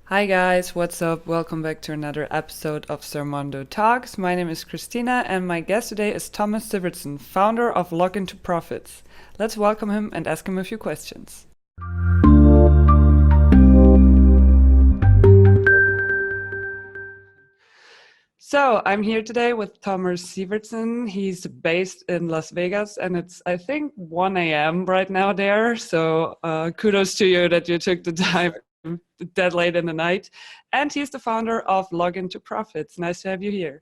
Hi guys, what's up? Welcome back to another episode of Sermondo Talks. My name is Christina and my guest today is Thomas Syvertsen, founder of Login2Profits. Let's welcome him and ask him a few questions. So I'm here today with Thomas Syvertsen. He's based in Las Vegas and it's, I think, 1 a.m. right now there. So kudos to you that you took the time that late in the night. And he's the founder of Login2Profits. Nice to have you here.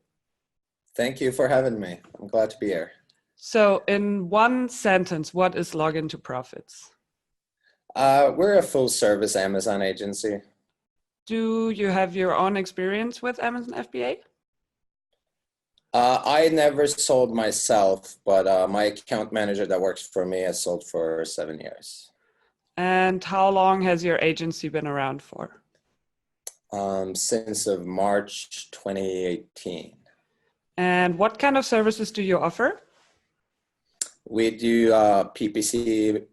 Thank you for having me. I'm glad to be here. So in one sentence, what is Login2Profits? We're a full service Amazon agency. Do you have your own experience with Amazon FBA? I never sold myself, but my account manager that works for me has sold for 7 years. And how long has your agency been around for? Since of March 2018. And what kind of services do you offer? We do PPC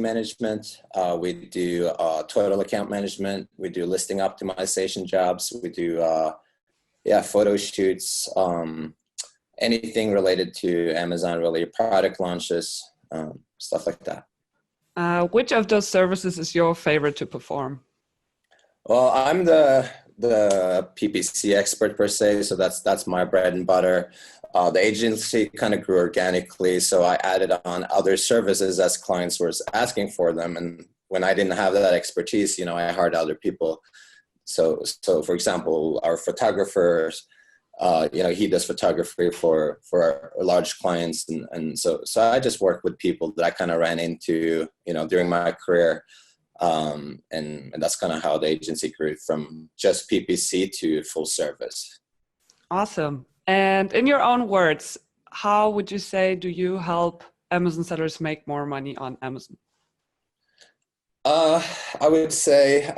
management. We do total account management. We do listing optimization jobs. We do photo shoots, anything related to Amazon related product launches, stuff like that. Which of those services is your favorite to perform? Well, I'm the PPC expert per se, so that's my bread and butter. The agency kind of grew organically, so I added on other services as clients were asking for them. And when I didn't have that expertise, I hired other people. So for example, our photographers, he does photography for our large clients, and so I just work with people that I kind of ran into, during my career. And that's kind of how the agency grew from just PPC to full service. Awesome. And in your own words, how would you say do you help Amazon sellers make more money on Amazon? I would say,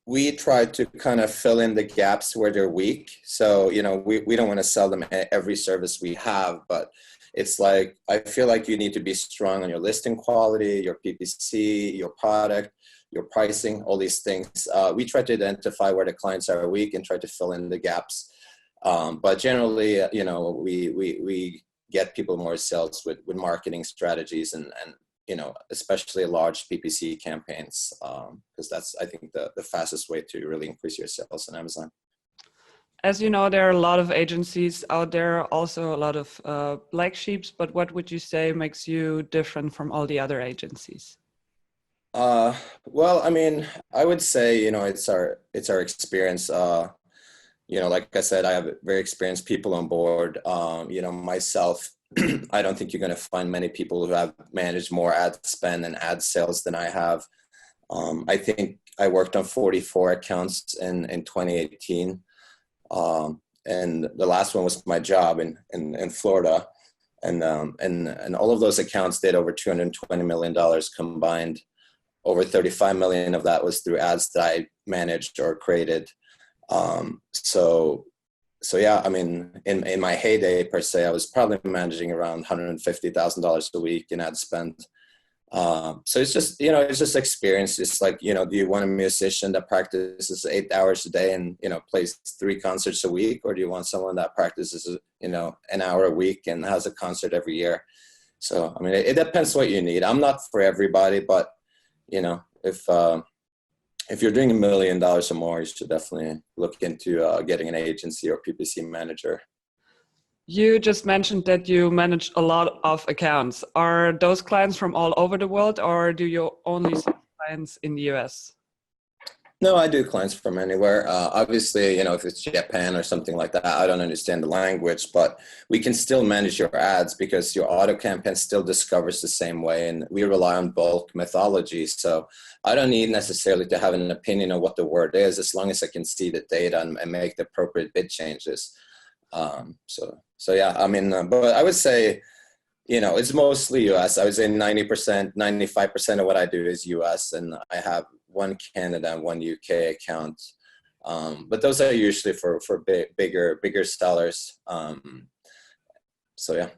we try to kind of fill in the gaps where they're weak. So, we don't want to sell them every service we have, but it's like, I feel like you need to be strong on your listing quality, your PPC, your product, your pricing, all these things. We try to identify where the clients are weak and try to fill in the gaps. But generally, we get people more sales with marketing strategies and especially large PPC campaigns, because that's, I think, the fastest way to really increase your sales on Amazon. As you know, there are a lot of agencies out there, also a lot of black sheeps, but what would you say makes you different from all the other agencies? Well, I would say, it's our experience. Like I said, I have very experienced people on board. Myself, I don't think you're going to find many people who have managed more ad spend and ad sales than I have. I think I worked on 44 accounts in 2018. And the last one was my job in Florida. And all of those accounts did over $220 million combined. Over 35 million of that was through ads that I managed or created. So yeah, in my heyday per se, I was probably managing around $150,000 a week in ad spend. So it's just experience. It's like, do you want a musician that practices 8 hours a day and, plays 3 concerts a week? Or do you want someone that practices, an hour a week and has a concert every year? So, it depends what you need. I'm not for everybody, but, if you're doing $1 million or more, you should definitely look into getting an agency or PPC manager. You just mentioned that you manage a lot of accounts. Are those clients from all over the world, or do you only see clients in the US? No, I do clients from anywhere. Obviously, if it's Japan or something like that, I don't understand the language, but we can still manage your ads because your auto campaign still discovers the same way, and we rely on bulk methodology. So I don't need necessarily to have an opinion on what the word is, as long as I can see the data and make the appropriate bid changes. So yeah, but I would say, it's mostly US. I would say 90%, 95% of what I do is US, and I have one Canada and one UK account. But those are usually for bigger sellers. So yeah.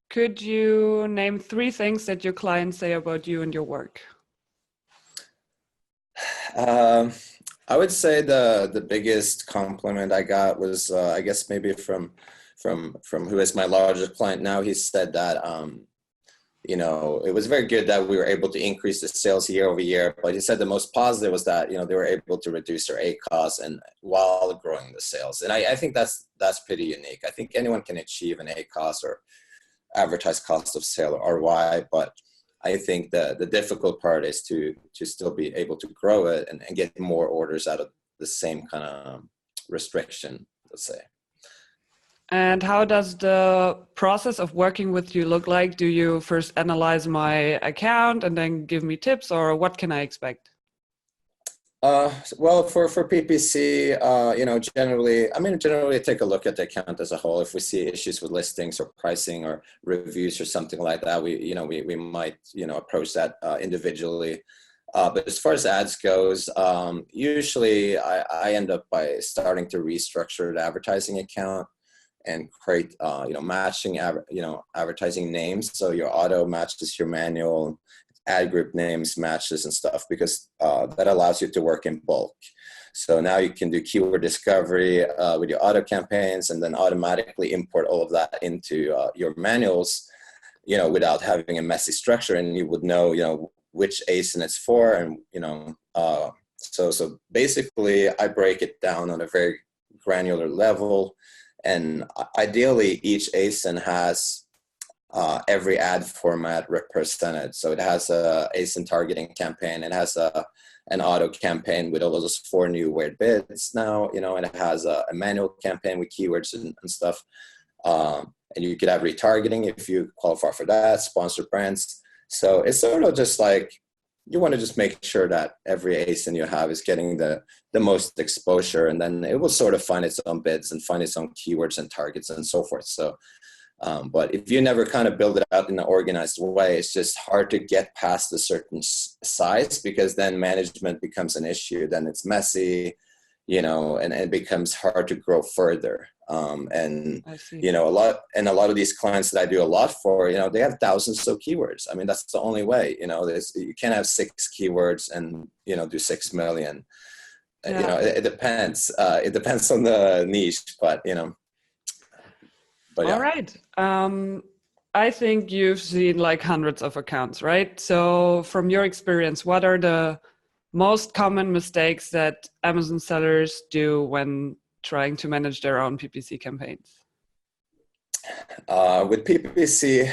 Could you name 3 things that your clients say about you and your work? Um, I would say the biggest compliment I got was I guess maybe from who is my largest client now. He said that it was very good that we were able to increase the sales year over year. But he said the most positive was that they were able to reduce their A costs and while growing the sales. And I think that's pretty unique. I think anyone can achieve an A cost or advertised cost of sale or ROI, but I think the difficult part is to still be able to grow it and get more orders out of the same kind of restriction, let's say. And how does the process of working with you look like? Do you first analyze my account and then give me tips, or what can I expect? Well, for PPC, generally I take a look at the account as a whole. If we see issues with listings or pricing or reviews or something like that, we might, approach that individually. But as far as ads goes, usually I end up by starting to restructure the advertising account and create, matching, advertising names. So your auto matches your manual, ad group names matches and stuff, because that allows you to work in bulk. So now you can do keyword discovery with your auto campaigns and then automatically import all of that into your manuals, without having a messy structure, and you would know, which ASIN it's for. And, so basically I break it down on a very granular level. And ideally each ASIN has every ad format represented. So it has a ASIN targeting campaign. It has an auto campaign with all those 4 new weird bids now, and it has a manual campaign with keywords and stuff. And you could have retargeting if you qualify for that, sponsored brands. So it's sort of just like, you want to just make sure that every ASIN you have is getting the most exposure, and then it will sort of find its own bids and find its own keywords and targets and so forth. So, but if you never kind of build it out in an organized way, it's just hard to get past a certain size, because then management becomes an issue. Then it's messy, and it becomes hard to grow further. And a lot of these clients that I do a lot for, they have thousands of keywords. I mean, that's the only way. You can't have 6 keywords and do 6 million. Yeah. It depends. It depends on the niche, but But yeah. All right. I think you've seen like hundreds of accounts, right? So from your experience, what are the most common mistakes that Amazon sellers do when trying to manage their own PPC campaigns? With PPC,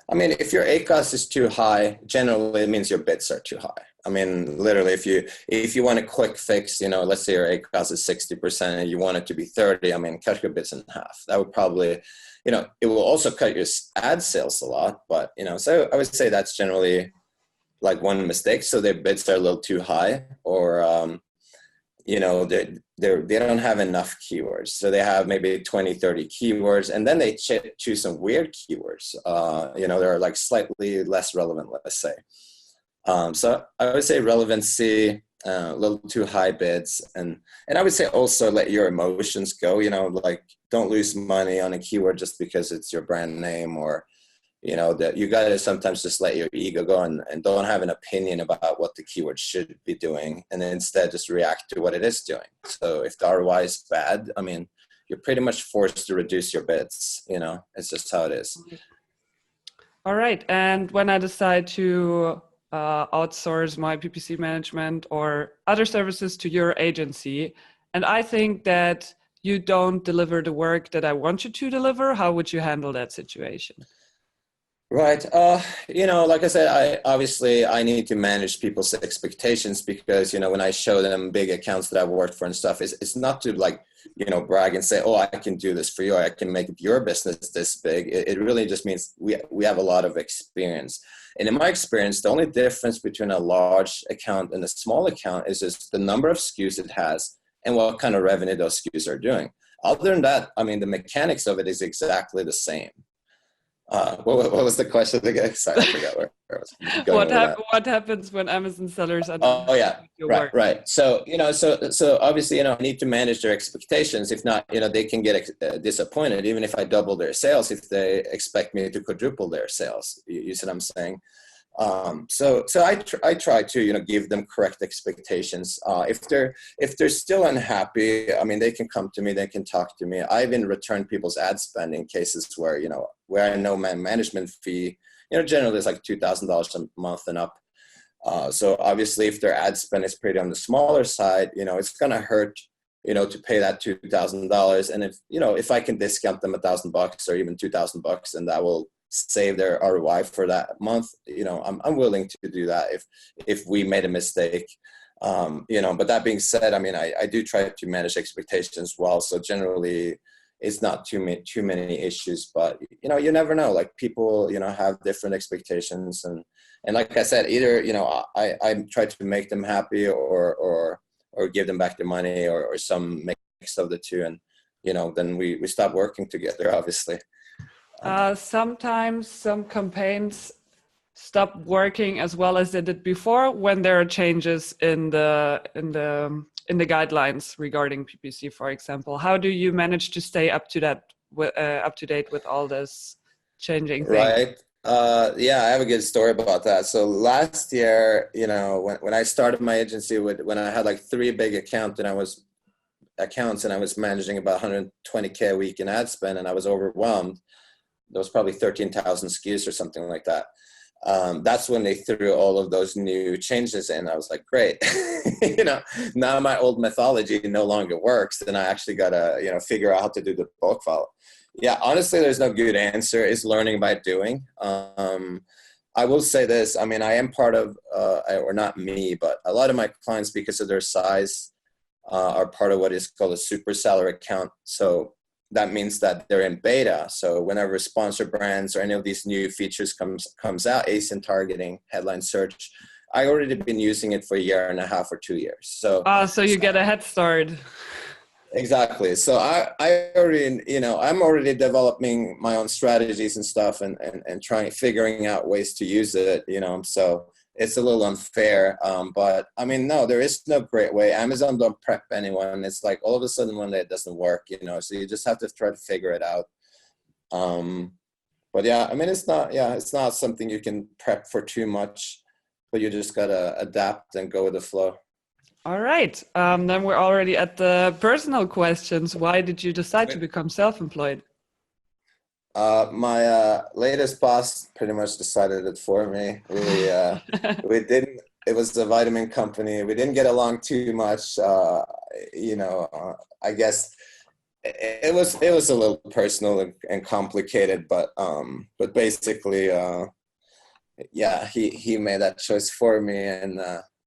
if your ACoS is too high, generally it means your bids are too high. I mean, literally, if you want a quick fix, let's say your ACoS is 60% and you want it to be 30, cut your bids in half. That would probably, it will also cut your ad sales a lot, but, so I would say that's generally like one mistake. So their bids are a little too high, or, they don't have enough keywords. So they have maybe 20, 30 keywords, and then they choose some weird keywords. They're like slightly less relevant, let's say. So I would say relevancy, a little too high bids. And I would say also let your emotions go, like don't lose money on a keyword just because it's your brand name, or, that you got to sometimes just let your ego go and don't have an opinion about what the keyword should be doing, and then instead just react to what it is doing. So if the ROI is bad, you're pretty much forced to reduce your bids. It's just how it is. All right. And when I decide to outsource my PPC management or other services to your agency, and I think that you don't deliver the work that I want you to deliver, how would you handle that situation? Right. Like I said, I need to manage people's expectations, because, when I show them big accounts that I've worked for and stuff, it's not to brag and say, oh, I can do this for you, or I can make your business this big. It really just means we have a lot of experience. And in my experience, the only difference between a large account and a small account is just the number of SKUs it has and what kind of revenue those SKUs are doing. Other than that, the mechanics of it is exactly the same. What was the question again? Sorry, I forgot where I was going. What happens when Amazon sellers are right. So, so obviously, I need to manage their expectations. If not, they can get disappointed, even if I double their sales, if they expect me to quadruple their sales. You see what I'm saying? I try to, give them correct expectations. If they're still unhappy, I mean, they can come to me, they can talk to me. I even return people's ad spend in cases where I know my management fee, generally it's like $2,000 a month and up. So obviously if their ad spend is pretty on the smaller side, it's going to hurt, to pay that $2,000. And if I can discount them $1,000 or even $2,000, and that will save their ROI for that month, I'm willing to do that if we made a mistake. But that being said, I mean, I do try to manage expectations well. So generally it's not too many issues, but you never know, like people, have different expectations. And like I said, either, I try to make them happy or give them back their money or some mix of the two. And, then we stop working together, obviously. Sometimes some campaigns stop working as well as they did before when there are changes in the guidelines regarding PPC, for example. How do you manage to stay up to date with all this changing things? Right. Yeah, I have a good story about that. So last year, when I started my agency, when I had like 3 big accounts and I was managing about 120K a week in ad spend, and I was overwhelmed. There was probably 13,000 SKUs or something like that. That's when they threw all of those new changes in. I was like, great, now my old methodology no longer works, and I actually got to, figure out how to do the bulk file. Yeah, honestly, there's no good answer. It's learning by doing. I will say this. I mean, I am part of, or not me, but a lot of my clients, because of their size, are part of what is called a super seller account. So that means that they're in beta. So whenever sponsor brands or any of these new features comes out, ASIN targeting, headline search, I already been using it for 1.5 years or 2 years. So you get a head start. Exactly. So I already, I'm already developing my own strategies and stuff and figuring out ways to use it, so it's a little unfair. But I mean, no, there is no great way. Amazon don't prep anyone. It's like all of a sudden one day it doesn't work, so you just have to try to figure it out. But yeah, I mean, it's not something you can prep for too much, but you just got to adapt and go with the flow. All right. Then we're already at the personal questions. Why did you decide to become self-employed? My latest boss pretty much decided it for me. It was a vitamin company. We didn't get along too much. I guess it was a little personal and complicated, but basically, he made that choice for me, and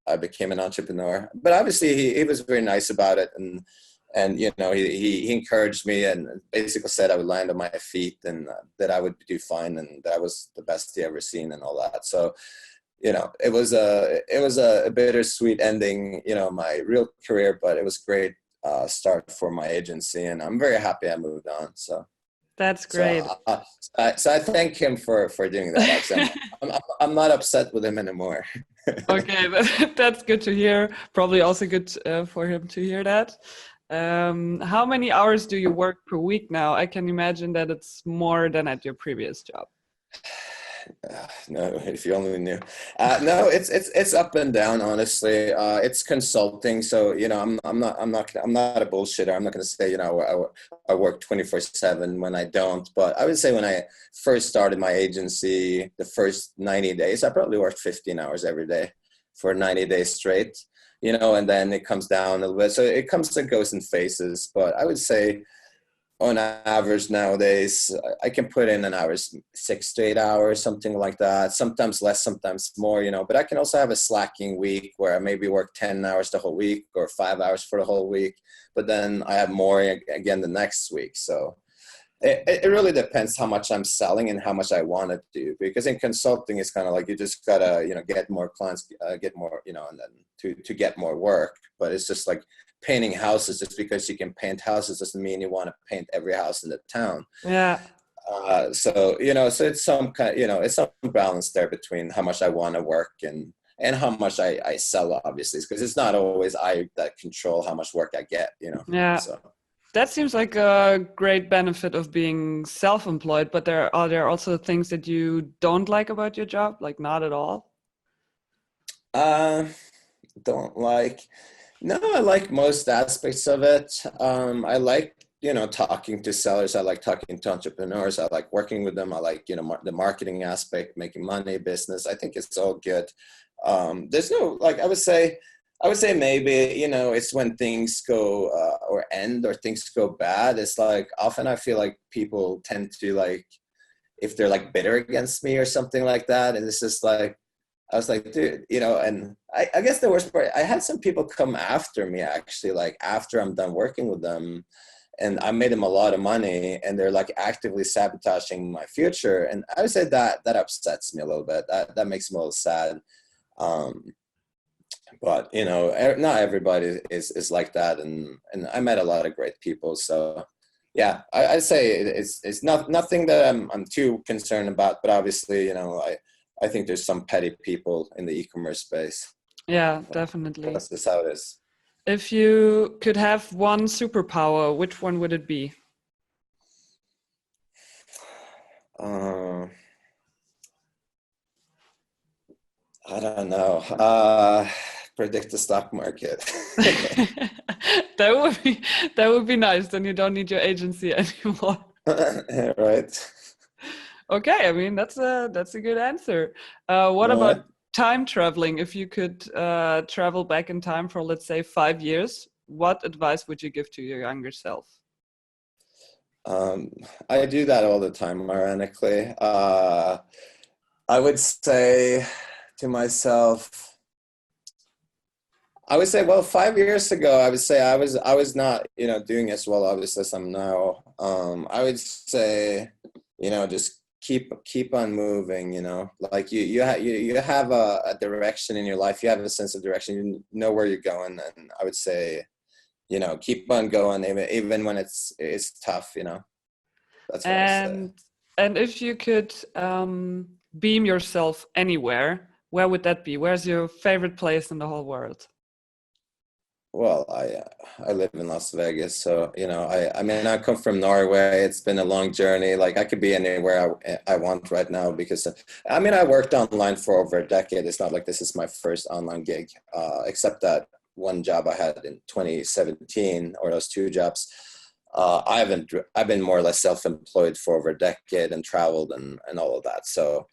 I became an entrepreneur. But obviously he was very nice about it, and he encouraged me and basically said I would land on my feet and that I would do fine, and that was the best he ever seen and all that. So it was a bittersweet ending, my real career, but it was great start for my agency, and I'm very happy I moved on. So that's great. So I thank him for doing that. Actually, I'm not upset with him anymore. Okay, that's good to hear. Probably also good for him to hear that. How many hours do you work per week now? I can imagine that it's more than at your previous job. No, if you only knew. No, it's up and down, honestly. It's consulting, so I'm not a bullshitter. I'm not going to say I work 24/7 when I don't. But I would say when I first started my agency, the first 90 days, I probably worked 15 hours every day for 90 days straight. And then it comes down a little bit. So it comes and goes in phases. But I would say, on average nowadays, I can put in an hours, 6 to 8 hours, something like that. Sometimes less, sometimes more, but I can also have a slacking week where I maybe work 10 hours the whole week or 5 hours for the whole week, but then I have more again the next week. So it really depends how much I'm selling and how much I want to do, because in consulting, it's kind of like you just gotta, get more clients, get more, and then to get more work. But it's just like painting houses. Just because you can paint houses doesn't mean you want to paint every house in the town. Yeah. So it's some kind, it's some balance there between how much I want to work and how much I sell, obviously, because it's not always I that control how much work I get, Yeah. So. That seems like a great benefit of being self-employed, but are there also things that you don't like about your job? Like not at all? Uh, don't like. No, I like most aspects of it. I like, talking to sellers. I like talking to entrepreneurs. I like working with them. I like, the marketing aspect, making money, business. I think it's all good. There's no, like, I would say maybe, it's when things go or end or things go bad. It's like often I feel like people tend to like, if they're like bitter against me or something like that. And it's just like, I was like, dude, and I guess the worst part, I had some people come after me actually, like after I'm done working with them, and I made them a lot of money, and they're like actively sabotaging my future. And I would say that upsets me a little bit. That makes me a little sad. Um, but not everybody is like that, and I met a lot of great people. So yeah, I'd say it's not nothing that I'm too concerned about. But obviously, I think there's some petty people in the e-commerce space. Yeah, definitely. That's just how it is. If you could have one superpower, which one would it be? Uh, I don't know. Predict the stock market. That would be nice. Then you don't need your agency anymore. Right. Okay, I mean that's a good answer. What about time traveling? If you could travel back in time for, let's say, 5 years, what advice would you give to your younger self? I do that all the time, ironically. I would say to myself, I would say, well, 5 years ago, I would say I was not, doing as well, obviously, as I'm now. I would say, just keep on moving, like you have a direction in your life. You have a sense of direction. You know where you're going. And I would say, keep on going, even when it's tough, That's what I say. And if you could beam yourself anywhere, where would that be? Where's your favorite place in the whole world? Well, I live in Las Vegas, so I mean I come from Norway. It's been a long journey. Like I could be anywhere I want right now because I mean I worked online for over a decade. It's not like this is my first online gig, except that one job I had in 2017, or those two jobs. I've been more or less self-employed for over a decade and traveled and all of that. So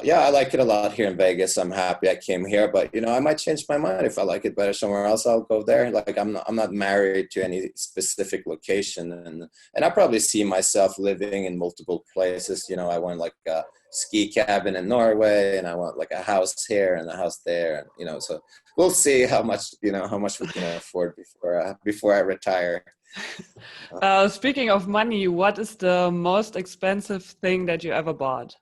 yeah, I like it a lot here in Vegas. I'm happy I came here, but I might change my mind if I like it better somewhere else. I'll go there. Like I'm not married to any specific location, and I probably see myself living in multiple places. I want like a ski cabin in Norway, and I want like a house here and a house there, and so we'll see how much we can afford before I retire. Speaking of money, what is the most expensive thing that you ever bought?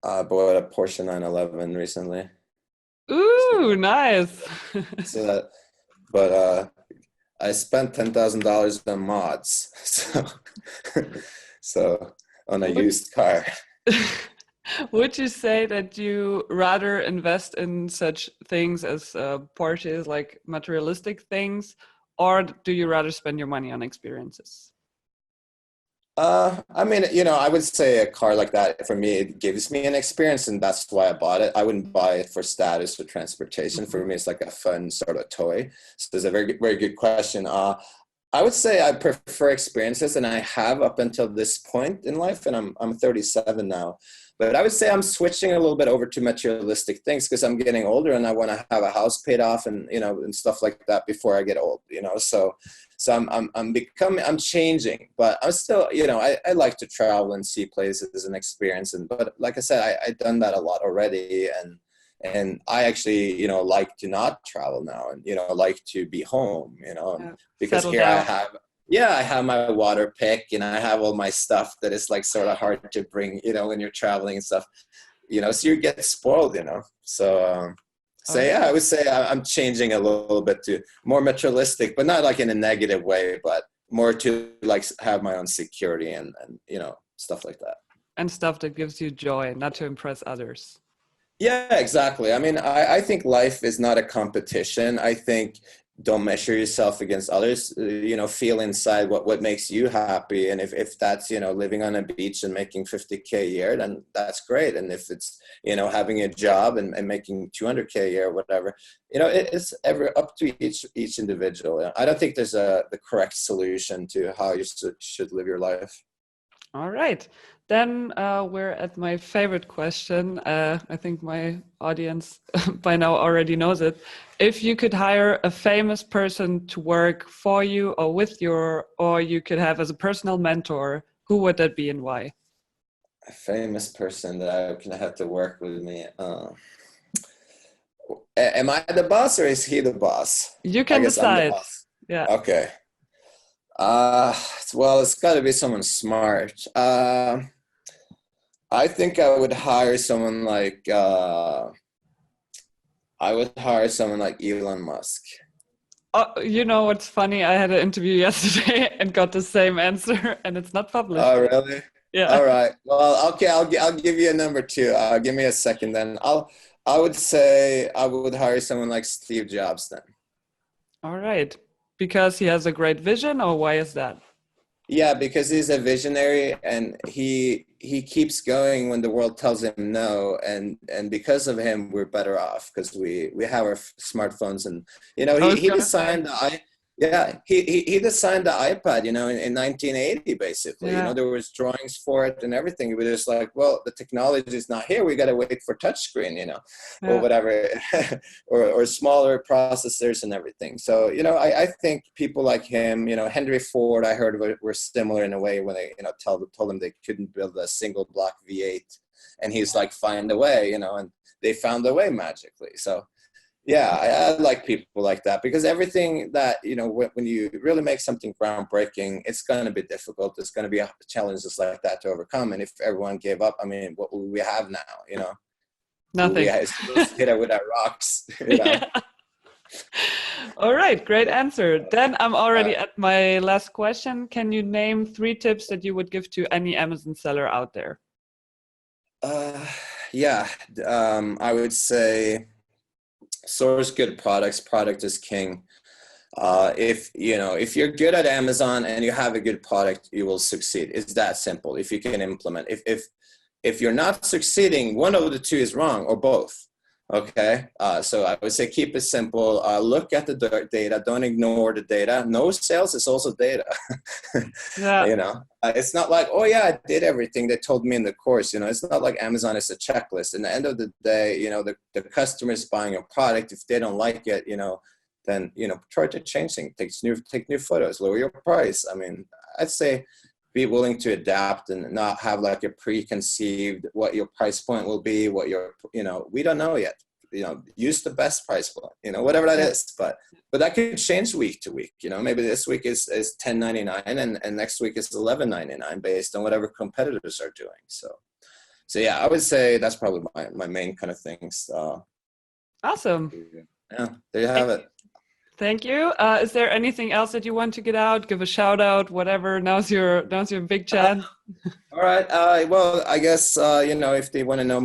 I bought a Porsche 911 recently. Ooh, nice. So but I spent $10,000 on mods, so on a used car. Would you say that you rather invest in such things as Porsches, like materialistic things, or do you rather spend your money on experiences? I mean, I would say a car like that for me, it gives me an experience, and that's why I bought it. I wouldn't buy it for status or transportation. For me, it's like a fun sort of toy. So there's a very, very good question. I would say I prefer experiences, and I have up until this point in life, and I'm 37 now. But I would say I'm switching a little bit over to materialistic things because I'm getting older and I want to have a house paid off and and stuff like that before I get old. So I'm changing, but I'm still I like to travel and see places and experience. But like I said, I've done that a lot already, and I actually like to not travel now, and like to be home, because Settle here down. I have my water pick and I have all my stuff that is like sort of hard to bring, when you're traveling and stuff, so you get spoiled, so yeah, I would say I'm changing a little bit to more materialistic, but not like in a negative way, but more to like have my own security and stuff like that. And stuff that gives you joy, not to impress others. Yeah, exactly. I mean, I think life is not a competition. I think don't measure yourself against others. Feel inside what makes you happy. And if that's, living on a beach and making 50K a year, then that's great. And if it's, having a job and making 200K a year, whatever, it's ever up to each individual. I don't think there's the correct solution to how you should live your life. All right. Then we're at my favorite question. I think my audience by now already knows it. If you could hire a famous person to work for you or with you, or you could have as a personal mentor, who would that be and why? A famous person that I can have to work with me. Am I the boss or is he the boss? You I can guess I'm the decide. boss. Yeah. Okay. Well, it's got to be someone smart. I think I would hire someone like Elon Musk. You know what's funny? I had an interview yesterday and got the same answer, and it's not published. Oh, really? Yeah. All right. Well, okay. I'll give you a number two. Give me a second then. I would say I would hire someone like Steve Jobs then. All right. Because he has a great vision, or why is that? Yeah, because he's a visionary and he keeps going when the world tells him no, and because of him we're better off because we have our smartphones. And he designed he designed the iPad in 1980 basically. Yeah. There was drawings for it and everything. We were just like, well, the technology is not here, we got to wait for touchscreen, or whatever, or smaller processors and everything. So I think people like him, Henry Ford, I heard were similar in a way when they told them they couldn't build a single block V8, and he's like, find a way, and they found a way magically. So yeah, I like people like that, because everything that, when you really make something groundbreaking, it's going to be difficult. It's going to be challenges like that to overcome. And if everyone gave up, I mean, what will we have now, Nothing. We hit it with our rocks, Yeah. All right, great answer. Then I'm already at my last question. Can you name 3 tips that you would give to any Amazon seller out there? I would say source good products. Product is king. If you're good at Amazon and you have a good product, you will succeed. It's that simple. If you can implement, if you're not succeeding, one of the two is wrong, or both. Okay. So I would say keep it simple. Look at the data. Don't ignore the data. No sales is also data. Yeah. It's not like, oh yeah, I did everything they told me in the course. It's not like Amazon is a checklist. In the end of the day, the customer is buying a product. If they don't like it, then, try to change things. Take new photos, lower your price. I mean, I'd say be willing to adapt and not have like a preconceived what your price point will be, what your, we don't know yet. Use the best price point, whatever that is. But that could change week to week. Maybe this week is $10.99 and next week is $11.99 based on whatever competitors are doing. So yeah, I would say that's probably my main kind of things. Awesome. Yeah, there you have it. Thank you. Is there anything else that you want to get out? Give a shout out, whatever. Now's your big chance. All right. Well, I guess if they want to know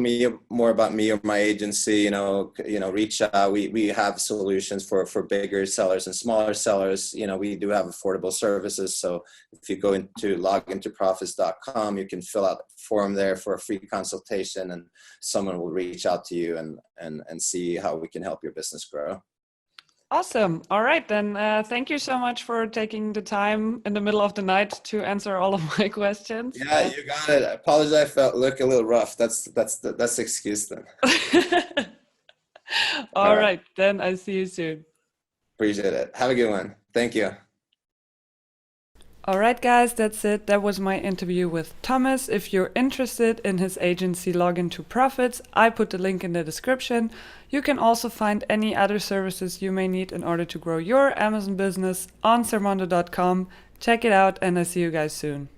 more about me or my agency, reach out. We have solutions for bigger sellers and smaller sellers. We do have affordable services. So if you go into Login2Profits.com, you can fill out a form there for a free consultation, and someone will reach out to you and see how we can help your business grow. Awesome. All right, then. Thank you so much for taking the time in the middle of the night to answer all of my questions. Yeah, you got it. I apologize if I look a little rough. That's the excuse then. All right, then I see you soon. Appreciate it. Have a good one. Thank you. All right, guys, that's it. That was my interview with Thomas. If you're interested in his agency Login2Profits, I put the link in the description. You can also find any other services you may need in order to grow your Amazon business on Sermondo.com. Check it out, and I see you guys soon.